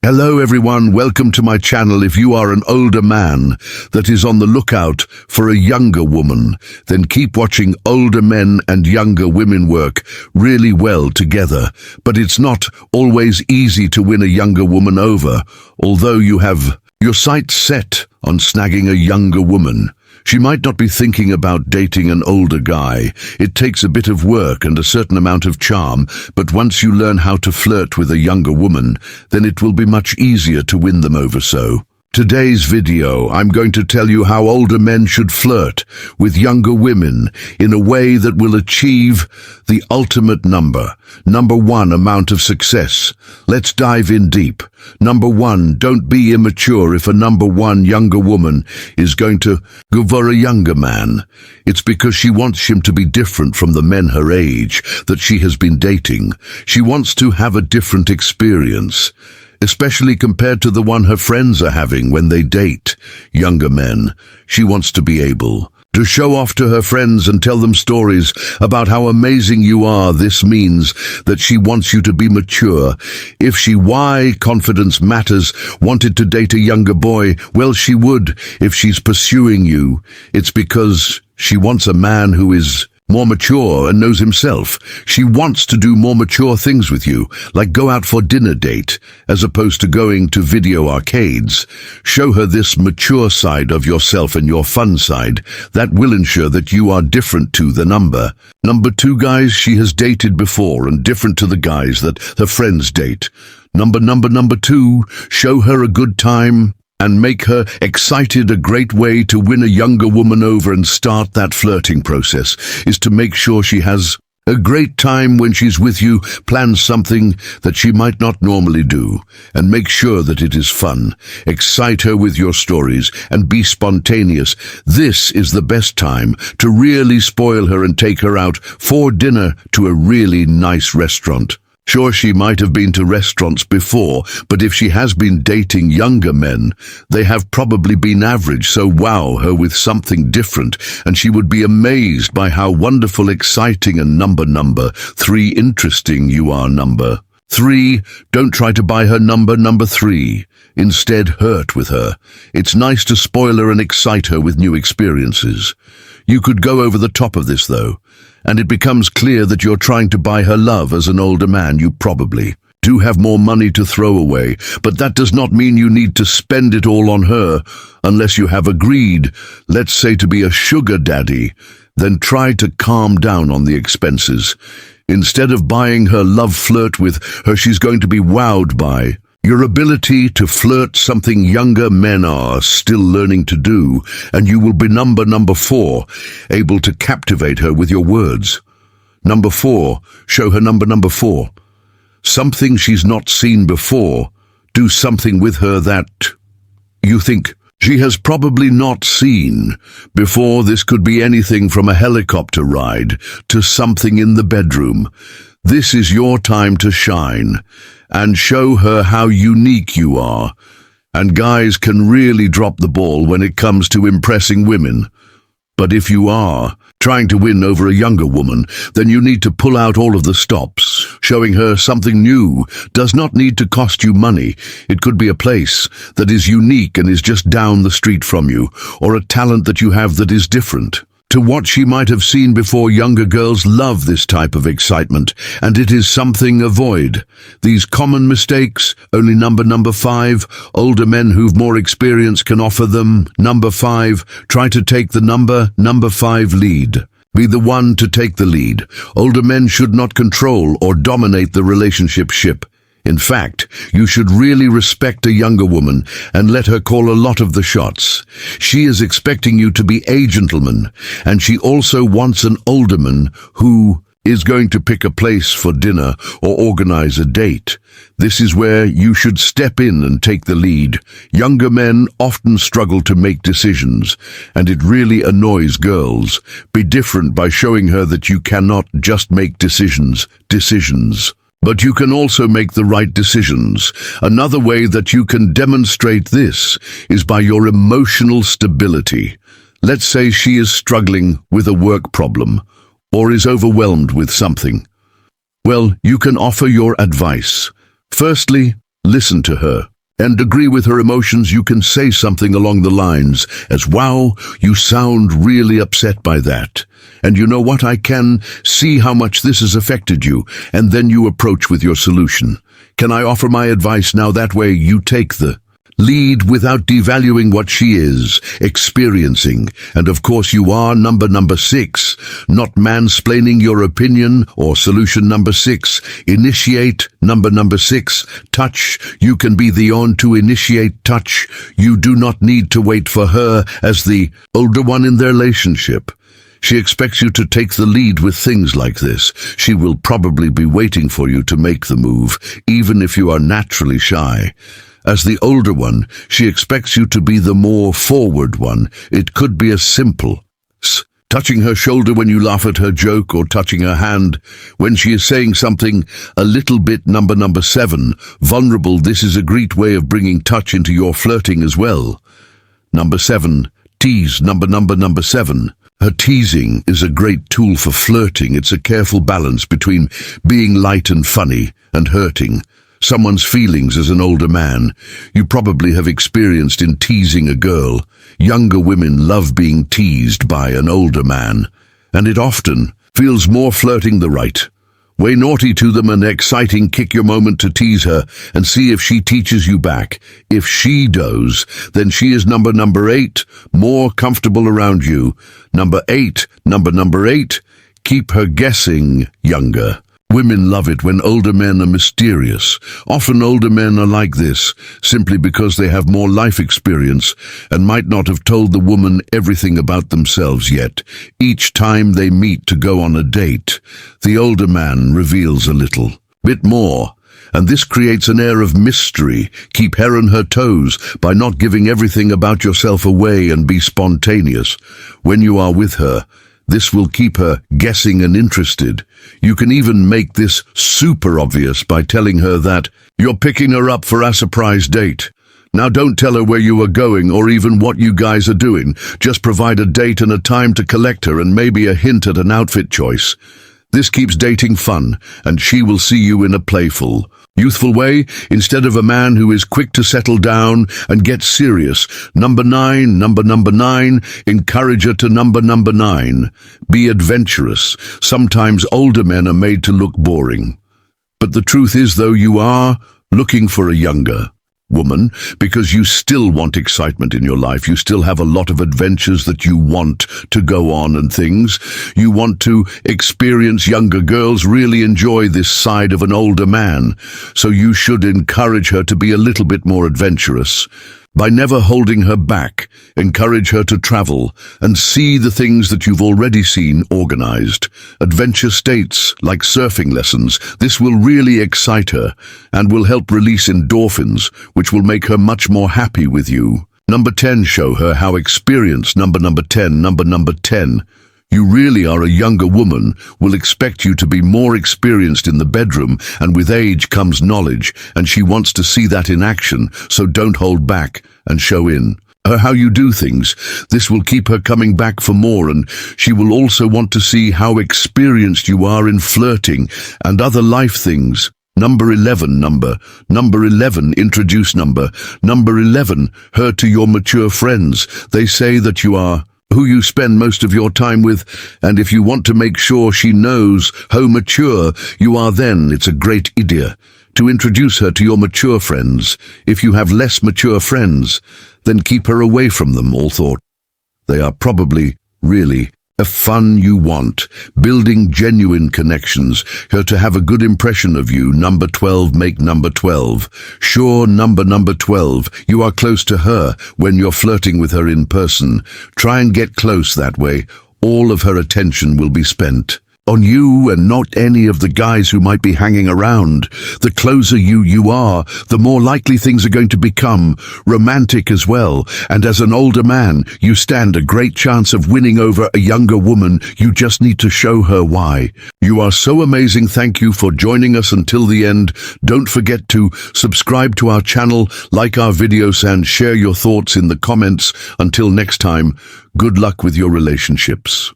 Hello everyone, welcome to my channel. If you are an older man that is on the lookout for a younger woman, then keep watching. Older men and younger women work really well together, but it's not always easy to win a younger woman over. Although you have your sights set on snagging a younger woman, she might not be thinking about dating an older guy. It takes a bit of work and a certain amount of charm, but once you learn how to flirt with a younger woman, then it will be much easier to win them over. So, today's video, I'm going to tell you how older men should flirt with younger women in a way that will achieve the ultimate number one amount of success. Let's dive in deep. Number one, don't be immature. If a number one younger woman is going to go for a younger man, it's because she wants him to be different from the men her age that she has been dating. She wants to have a different experience, especially compared to the one her friends are having when they date younger men. She wants to be able to show off to her friends and tell them stories about how amazing you are. This means that she wants you to be mature. If she, why confidence matters, wanted to date a younger boy, well, she would if she's pursuing you. It's because she wants a man who is more mature and knows himself. She wants to do more mature things with you, like go out for dinner date, as opposed to going to video arcades. Show her this mature side of yourself and your fun side. That will ensure that you are different to the number two guys she has dated before and different to the guys that her friends date. Number two, show her a good time and make her excited. A great way to win a younger woman over and start that flirting process is to make sure she has a great time when she's with you. Plan something that she might not normally do and make sure that it is fun. Excite her with your stories and be spontaneous. This is the best time to really spoil her and take her out for dinner to a really nice restaurant. Sure, she might have been to restaurants before, but if she has been dating younger men, they have probably been average. So wow her with something different, and she would be amazed by how wonderful, exciting, and number three interesting you are. Number three, don't try to buy her number three. Instead, flirt with her. It's nice to spoil her and excite her with new experiences. You could go over the top of this though, and it becomes clear that you're trying to buy her love. As an older man, you probably do have more money to throw away, but that does not mean you need to spend it all on her unless you have agreed, let's say, to be a sugar daddy. Then try to calm down on the expenses. Instead of buying her love, flirt with her. She's going to be wowed by your ability to flirt, something younger men are still learning to do, and you will be number four, able to captivate her with your words. Number four, show her number four. Something she's not seen before. Do something with her that you think she has probably not seen before. This could be anything from a helicopter ride to something in the bedroom. This is your time to shine and show her how unique you are. And guys can really drop the ball when it comes to impressing women. But if you are trying to win over a younger woman, then you need to pull out all of the stops. Showing her something new does not need to cost you money. It could be a place that is unique and is just down the street from you, or a talent that you have that is different to what she might have seen before. Younger girls love this type of excitement, and it is something avoid these common mistakes. Only number five, older men who've more experience can offer them. Number five, try to take the number five lead. Be the one to take the lead. Older men should not control or dominate the relationship ship. In fact, you should really respect a younger woman and let her call a lot of the shots. She is expecting you to be a gentleman, and she also wants an older man who is going to pick a place for dinner or organize a date. This is where you should step in and take the lead. Younger men often struggle to make decisions, and it really annoys girls. Be different by showing her that you cannot just make decisions, but you can also make the right decisions. Another way that you can demonstrate this is by your emotional stability. Let's say she is struggling with a work problem or is overwhelmed with something. Well, you can offer your advice. Firstly, listen to her. and agree with her emotions, you can say something along the lines as, "Wow, you sound really upset by that. And you know what, I can see how much this has affected you," and then you approach with your solution. "Can I offer my advice now?" That way you take the lead without devaluing what she is experiencing. And of course you are number 6, not mansplaining your opinion or solution. Number 6, initiate. Number 6, touch. You can be the one to initiate touch. You do not need to wait for her as the older one in their relationship. She expects you to take the lead with things like this. She will probably be waiting for you to make the move, even if you are naturally shy. As the older one, she expects you to be the more forward one. It could be as simple as touching her shoulder when you laugh at her joke, or touching her hand when she is saying something a little bit. Number 7, vulnerable. This is a great way of bringing touch into your flirting as well. Number 7, tease. Number 7. Her teasing is a great tool for flirting. It's a careful balance between being light and funny and hurting someone's feelings. As an older man, you probably have experienced in teasing a girl. Younger women love being teased by an older man, and it often feels more flirting the right way naughty to them and exciting. Kick your moment to tease her and see if she teaches you back. If she does, then she is number 8, more comfortable around you. Number 8, keep her guessing. Younger women love it when older men are mysterious. Often older men are like this simply because they have more life experience and might not have told the woman everything about themselves yet. Each time they meet to go on a date, the older man reveals a little bit more, and this creates an air of mystery. Keep her on her toes by not giving everything about yourself away, and be spontaneous when you are with her. This will keep her guessing and interested. You can even make this super obvious by telling her that you're picking her up for a surprise date. Now don't tell her where you are going or even what you guys are doing. Just provide a date and a time to collect her, and maybe a hint at an outfit choice. This keeps dating fun, and she will see you in a playful, youthful way instead of a man who is quick to settle down and get serious. Number 9, encourage her to number 9. Be adventurous. Sometimes older men are made to look boring, but the truth is, though, you are looking for a younger woman because you still want excitement in your life. You still have a lot of adventures that you want to go on and things. You want to experience. Younger girls really enjoy this side of an older man, so you should encourage her to be a little bit more adventurous. By never holding her back, encourage her to travel and see the things that you've already seen organized. Adventure states like surfing lessons. This will really excite her and will help release endorphins, which will make her much more happy with you. Number 10, show her how experienced. Number 10. You really are a younger woman, will expect you to be more experienced in the bedroom, and with age comes knowledge, and she wants to see that in action, so don't hold back and show in her how you do things. This will keep her coming back for more, and she will also want to see how experienced you are in flirting and other life things. Number 11, introduce number 11, her to your mature friends. They say that you are who you spend most of your time with, and if you want to make sure she knows how mature you are, then it's a great idea to introduce her to your mature friends. If you have less mature friends, then keep her away from them. All thought they are probably really a fun you want, building genuine connections, her to have a good impression of you. Number 12, make number 12. Sure, number 12, you are close to her when you're flirting with her in person. Try and get close that way. All of her attention will be spent on you and not any of the guys who might be hanging around. The closer you are, the more likely things are going to become romantic as well. And as an older man, you stand a great chance of winning over a younger woman. You just need to show her why. You are so amazing. Thank you for joining us until the end. Don't forget to subscribe to our channel, like our videos, and share your thoughts in the comments. Until next time, good luck with your relationships.